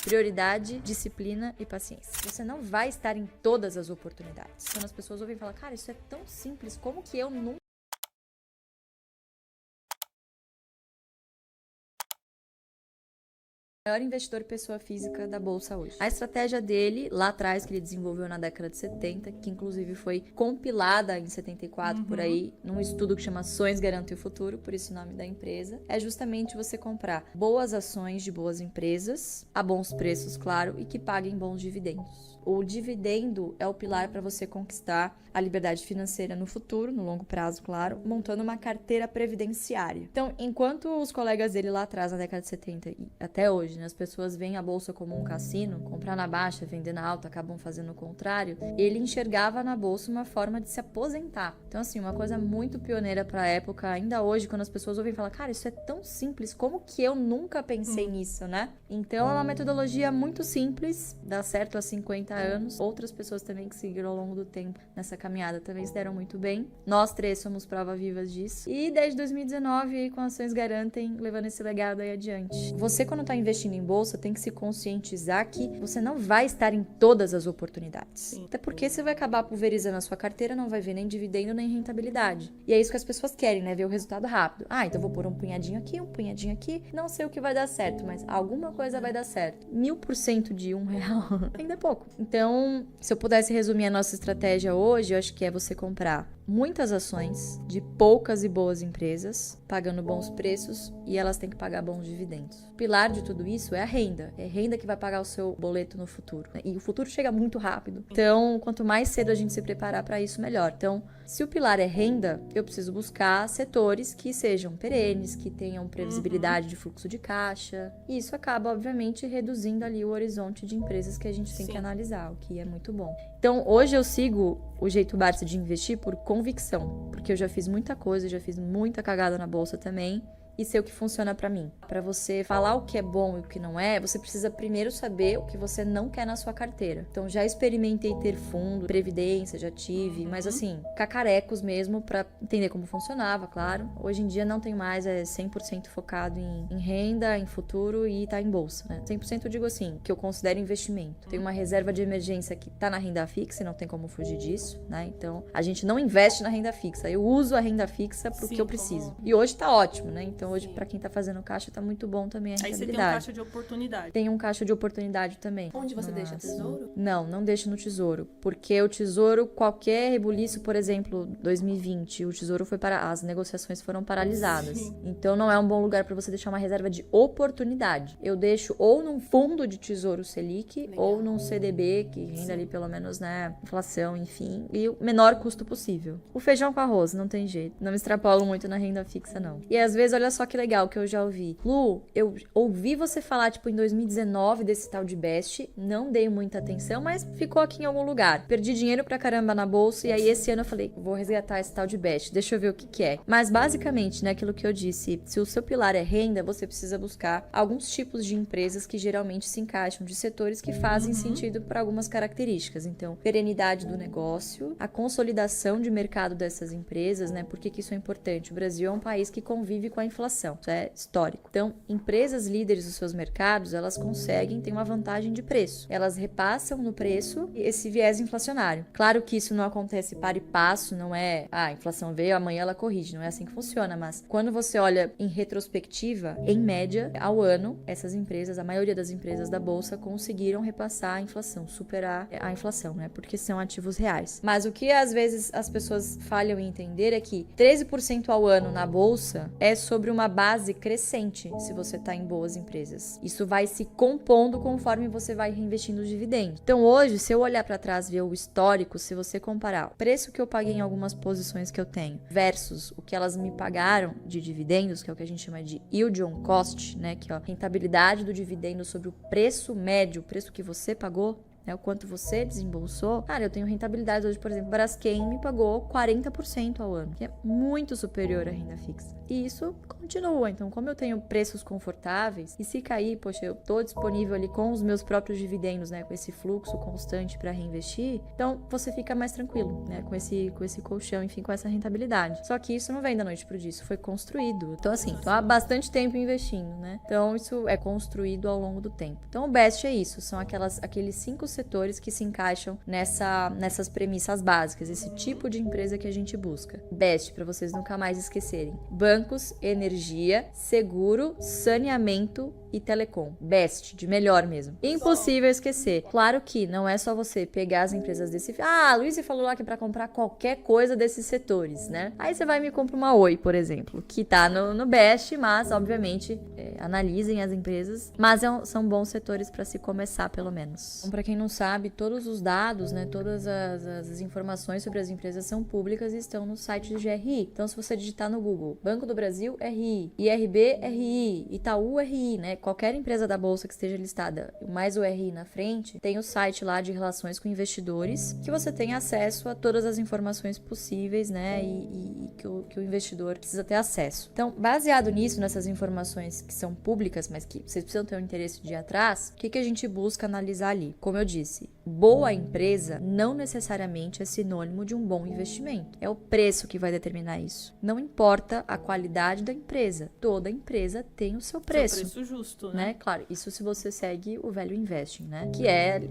Prioridade, disciplina e paciência. Você não vai estar em todas as oportunidades. Quando as pessoas ouvem falar, cara, isso é tão simples, como que eu nunca... Maior investidor pessoa física da bolsa hoje. A estratégia dele, lá atrás, que ele desenvolveu na década de 70, que inclusive foi compilada em 74 por aí, num estudo que chama Ações Garantem o Futuro, por isso o nome da empresa, é justamente você comprar boas ações de boas empresas, a bons preços, claro, e que paguem bons dividendos. O dividendo é o pilar para você conquistar a liberdade financeira no futuro, no longo prazo, claro, montando uma carteira previdenciária. Então, enquanto os colegas dele lá atrás, na década de 70 e até hoje, né, as pessoas veem a bolsa como um cassino, comprar na baixa, vender na alta, acabam fazendo o contrário, ele enxergava na bolsa uma forma de se aposentar. Então, assim, uma coisa muito pioneira para a época, ainda hoje, quando as pessoas ouvem falar, cara, isso é tão simples, como que eu nunca pensei nisso, né? Então, é uma metodologia muito simples, dá certo há 50 anos. Outras pessoas também que seguiram ao longo do tempo nessa caminhada também se deram muito bem. Nós três somos prova vivas disso. E desde 2019, com Ações Garantem, levando esse legado aí adiante. Você, quando tá investindo em bolsa, tem que se conscientizar que você não vai estar em todas as oportunidades. Sim. Até porque você vai acabar pulverizando a sua carteira, não vai ver nem dividendo, nem rentabilidade. E é isso que as pessoas querem, né? Ver o resultado rápido. Ah, então vou pôr um punhadinho aqui, não sei o que vai dar certo, mas alguma coisa vai dar certo. 1000% de R$1 ainda é pouco. Então, se eu pudesse resumir a nossa estratégia hoje, eu acho que é você comprar muitas ações de poucas e boas empresas, pagando bons preços, e elas têm que pagar bons dividendos. O pilar de tudo isso é a renda. É a renda que vai pagar o seu boleto no futuro, né? E o futuro chega muito rápido. Então, quanto mais cedo a gente se preparar para isso, melhor. Então, se o pilar é renda, eu preciso buscar setores que sejam perenes, que tenham previsibilidade de fluxo de caixa. E isso acaba, obviamente, reduzindo ali o horizonte de empresas que a gente tem que analisar, o que é muito bom. Então, hoje eu sigo o jeito Barsi de investir por convicção, porque eu já fiz muita coisa, já fiz muita cagada na bolsa também, e sei o que funciona pra mim. Pra você falar o que é bom e o que não é, você precisa primeiro saber o que você não quer na sua carteira. Então, já experimentei ter fundo, previdência, já tive, mas assim, cacarecos mesmo pra entender como funcionava, claro. Hoje em dia não tem mais, é 100% focado em renda, em futuro e tá em bolsa, né? 100% eu digo assim, que eu considero investimento. Tem uma reserva de emergência que tá na renda fixa e não tem como fugir disso, né? Então, a gente não investe na renda fixa, eu uso a renda fixa pro que eu preciso. E hoje tá ótimo, né? Então, hoje, pra quem tá fazendo caixa, tá muito bom também a rentabilidade. Aí você tem um caixa de oportunidade. Tem um caixa de oportunidade também. Onde você deixa tesouro? Não deixa no tesouro. Porque o tesouro, qualquer rebuliço, por exemplo, 2020, o tesouro foi para... As negociações foram paralisadas. Sim. Então, não é um bom lugar pra você deixar uma reserva de oportunidade. Eu deixo ou num fundo de tesouro Selic, ou num CDB, que renda ali pelo menos, né, inflação, enfim, e o menor custo possível. O feijão com arroz, não tem jeito. Não me extrapolo muito na renda fixa, não. E às vezes, olha só que legal que eu já ouvi. Lu, eu ouvi você falar, tipo, em 2019 desse tal de Best, não dei muita atenção, mas ficou aqui em algum lugar. Perdi dinheiro pra caramba na bolsa, e aí esse ano eu falei, vou resgatar esse tal de Best, deixa eu ver o que é. Mas basicamente, né, aquilo que eu disse, se o seu pilar é renda, você precisa buscar alguns tipos de empresas que geralmente se encaixam de setores que fazem sentido para algumas características. Então, perenidade do negócio, a consolidação de mercado dessas empresas, né, por que isso é importante? O Brasil é um país que convive com a inflação, isso é histórico. Então, empresas líderes dos seus mercados, elas conseguem ter uma vantagem de preço. Elas repassam no preço esse viés inflacionário. Claro que isso não acontece para e passo, não é, a inflação veio, amanhã ela corrige, não é assim que funciona, mas quando você olha em retrospectiva, em média, ao ano, essas empresas, a maioria das empresas da bolsa conseguiram repassar a inflação, superar a inflação, né? Porque são ativos reais. Mas o que às vezes as pessoas falham em entender é que 13% ao ano na bolsa é sobre uma base crescente, se você está em boas empresas. Isso vai se compondo conforme você vai reinvestindo os dividendos. Então hoje, se eu olhar para trás e ver o histórico, se você comparar o preço que eu paguei em algumas posições que eu tenho versus o que elas me pagaram de dividendos, que é o que a gente chama de yield on cost, né, que é a rentabilidade do dividendo sobre o preço médio, o preço que você pagou, né? O quanto você desembolsou. Cara, eu tenho rentabilidade hoje, por exemplo, Braskem me pagou 40% ao ano, que é muito superior à renda fixa. E isso continua. Então, como eu tenho preços confortáveis, e se cair, poxa, eu tô disponível ali com os meus próprios dividendos, né? Com esse fluxo constante para reinvestir, então você fica mais tranquilo, né? Com esse colchão, enfim, com essa rentabilidade. Só que isso não vem da noite pro dia, isso foi construído. Então, assim, tô há bastante tempo investindo, né? Então, isso é construído ao longo do tempo. Então, o BEST é isso, são aqueles 5 setores que se encaixam nessas premissas básicas, esse tipo de empresa que a gente busca. BEST, para vocês nunca mais esquecerem: bancos, energia, seguro, saneamento e telecom. BEST, de melhor mesmo. Impossível esquecer. Claro que não é só você pegar as empresas desse... Ah, a Luísa falou lá que é pra comprar qualquer coisa desses setores, né? Aí você vai e me compra uma Oi, por exemplo, que tá no BEST, mas, obviamente, analisem as empresas, mas são bons setores para se começar, pelo menos. Então, para quem não sabe, todos os dados, né, todas as informações sobre as empresas são públicas e estão no site do GRI. Então, se você digitar no Google, Banco do Brasil, RI, IRB, RI, Itaú, RI, né, qualquer empresa da bolsa que esteja listada, mais o RI na frente, tem o site lá de relações com investidores, que você tem acesso a todas as informações possíveis, né, e que o investidor precisa ter acesso. Então, baseado nisso, nessas informações que são públicas, mas que vocês precisam ter o interesse de ir atrás, o que a gente busca analisar ali? Como eu disse, boa empresa não necessariamente é sinônimo de um bom investimento. É o preço que vai determinar isso. Não importa a qualidade da empresa. Toda empresa tem o seu preço. Seu preço justo, né? Claro, isso se você segue o Value Investing, né? Que é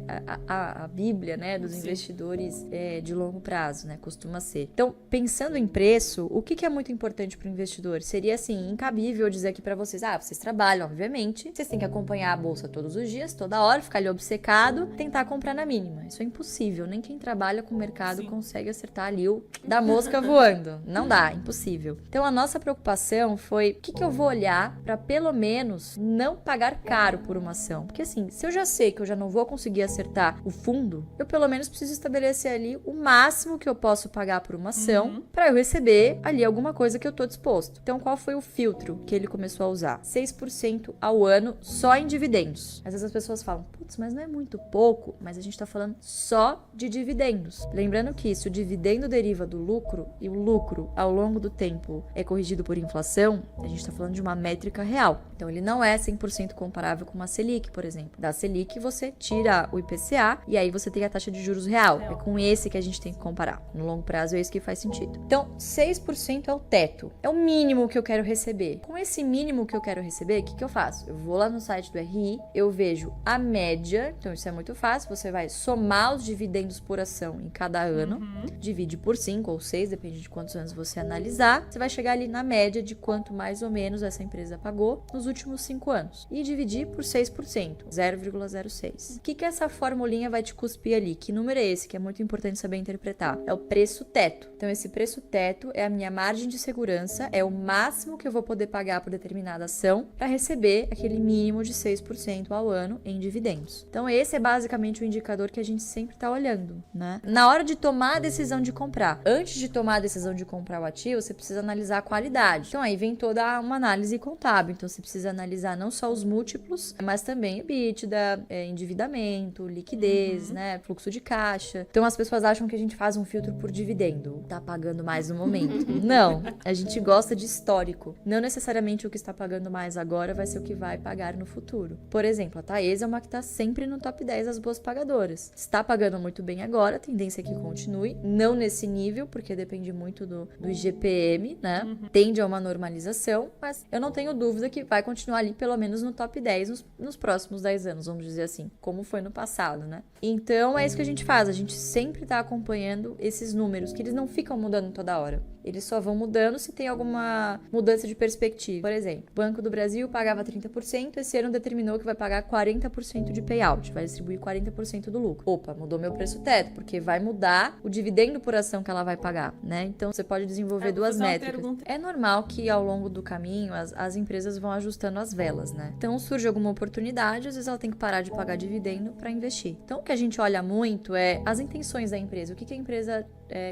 a bíblia, né, dos investidores de longo prazo, né? Costuma ser. Então, pensando em preço, o que é muito importante para o investidor? Seria, assim, incabível dizer aqui para vocês, vocês trabalham, obviamente, vocês têm que acompanhar a bolsa todos os dias, toda hora, ficar ali obcecado, tentar comprar na mínima. Isso é impossível. Nem quem trabalha com o mercado consegue acertar ali o da mosca voando. Não dá, impossível. Então, a nossa preocupação foi, o que eu vou olhar para pelo menos não pagar caro por uma ação? Porque assim, se eu já sei que eu já não vou conseguir acertar o fundo, eu pelo menos preciso estabelecer ali o máximo que eu posso pagar por uma ação para eu receber ali alguma coisa que eu tô disposto. Então, qual foi o filtro que ele começou a usar? 6% ao ano só em dividendos. Às vezes as pessoas falam, putz, mas não é muito pouco, mas a gente tá falando só de dividendos. Lembrando que se o dividendo deriva do lucro e o lucro ao longo do tempo é corrigido por inflação, a gente tá falando de uma métrica real. Então, ele não é 100% comparável com uma Selic, por exemplo. Da Selic, você tira o IPCA e aí você tem a taxa de juros real. É com esse que a gente tem que comparar. No longo prazo, é isso que faz sentido. Então, 6% é o teto. É o mínimo que eu quero receber. Com esse mínimo que eu quero receber, o que eu faço? Eu vou lá no site do RI, eu vejo a média. Então, isso é muito fácil. Você vai somar os dividendos por ação em cada ano. Divide por 5 ou 6, depende de quantos anos você analisar. Você vai chegar ali na média de quanto mais ou menos essa empresa pagou nos últimos 5 anos. E dividir por 6%, 0,06. O que essa formulinha vai te cuspir ali? Que número é esse? Que é muito importante saber interpretar. É o preço teto. Então, esse preço teto é a minha margem de segurança, é o máximo que eu vou poder pagar por determinada ação para receber aquele mínimo de 6% ao ano em dividendos. Então, esse é basicamente o indicador que a gente sempre está olhando, né? Na hora de tomar a decisão de comprar, antes de tomar a decisão de comprar o ativo, você precisa analisar a qualidade. Então, aí vem toda uma análise contábil. Então, você precisa analisar não só os múltiplos, mas também EBITDA, endividamento, liquidez, né? Fluxo de caixa. Então, as pessoas acham que a gente faz um filtro por dividendo. Tá pagando mais no momento. Não. A gente gosta de histórico. Não necessariamente o que está pagando mais agora vai ser o que vai pagar no futuro. Por exemplo, a Taesa é uma que está sempre no top 10 das boas pagadoras. Está pagando muito bem agora, a tendência é que continue. Não nesse nível, porque depende muito do IGPM, né? Tende a uma normalização, mas eu não tenho dúvida que vai continuar ali pelo menos no top 10 nos próximos 10 anos, vamos dizer assim, como foi no passado, né? Então, é isso que a gente faz. A gente sempre está acompanhando esses números, que eles não ficam mudando toda hora. Eles só vão mudando se tem alguma mudança de perspectiva. Por exemplo, o Banco do Brasil pagava 30%, esse ano determinou que vai pagar 40% de payout, vai distribuir 40% do lucro. Opa, mudou meu preço teto, porque vai mudar o dividendo por ação que ela vai pagar, né? Então, você pode desenvolver duas métricas. É normal que ao longo do caminho as empresas vão ajustando as velas, né? Então, surge alguma oportunidade, às vezes ela tem que parar de pagar dividendo para investir. Então, o que a gente olha muito é as intenções da empresa, o que a empresa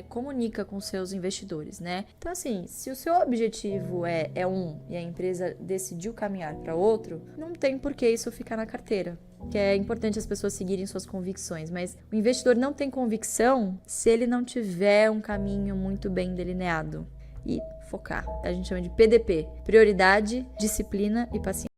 comunica com seus investidores, né? Então, assim, se o seu objetivo é um e a empresa decidiu caminhar para outro, não tem por que isso ficar na carteira. Que é importante as pessoas seguirem suas convicções, mas o investidor não tem convicção se ele não tiver um caminho muito bem delineado. E focar. A gente chama de PDP, prioridade, disciplina e paciência.